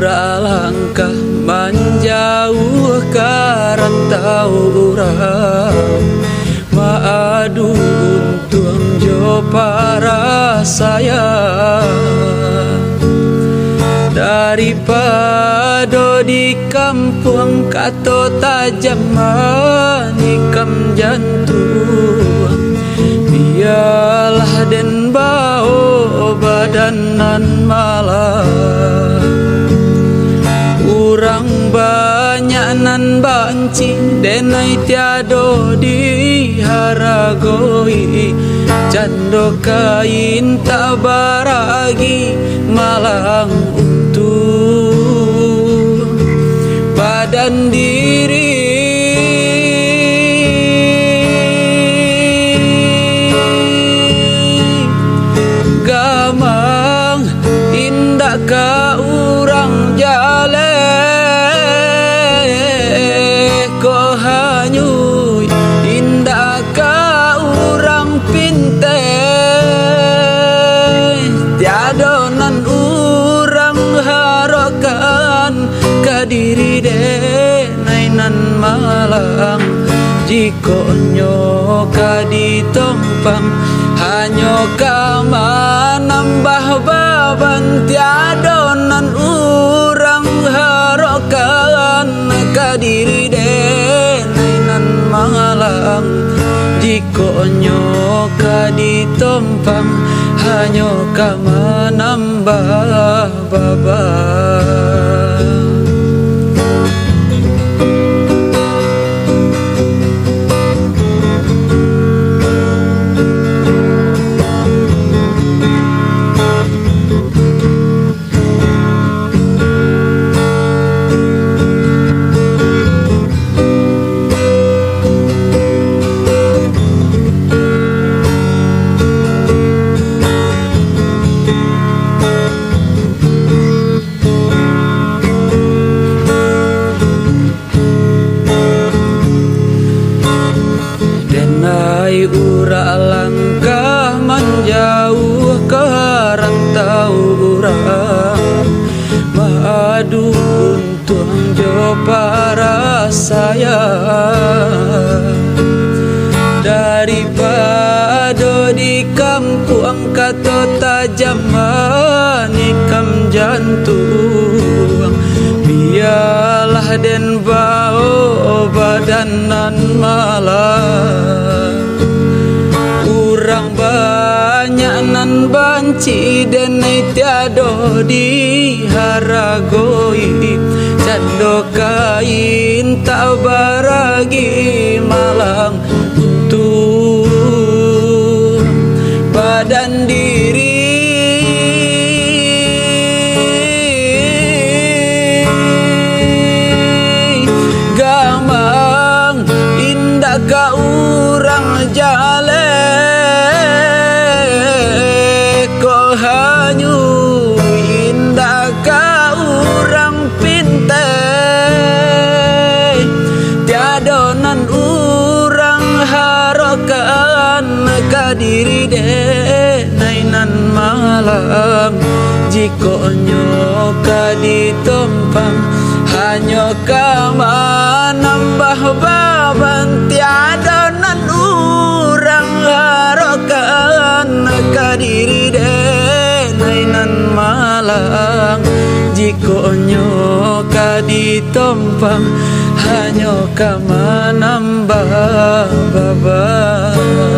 ura langkah menjauh karantau urang maadu untung jo para sayang daripada di kampung kato tajam manikam jantung biarlah den bau badanan malam urang banyak nan banci denai tiado diharagoi cando kain tak baragi malang utuh badan diri gamang indah ka urang jale ko hanyui indah ka urang pinte tiada nan urang harokan kadiri denai nan malang jiko nyoka ditompang hanyo kama nambah baban tiada nan urang harokan kadiri denai nan malang jiko nyoka ditompang hanyo kama nambah baban. Ura langkah menjauh ke rantau urang madu untung jo para sayang daripada di kampung kato tajam manikam jantung biarlah den bau badanan malam urang banyak nan banci denai tiado diharagoi cando kain tak baragi malang utuh badan diri gamang indah ka urang jale hanyu indah ka urang pinte tiada nan urang harokan kadiri denai nan malam jiko nyoka ditompang hanyo kama nambah baban tiada nan urang harokan kadiri denai nan malang jiko nyoka ditompang hanyo kama nambah baban.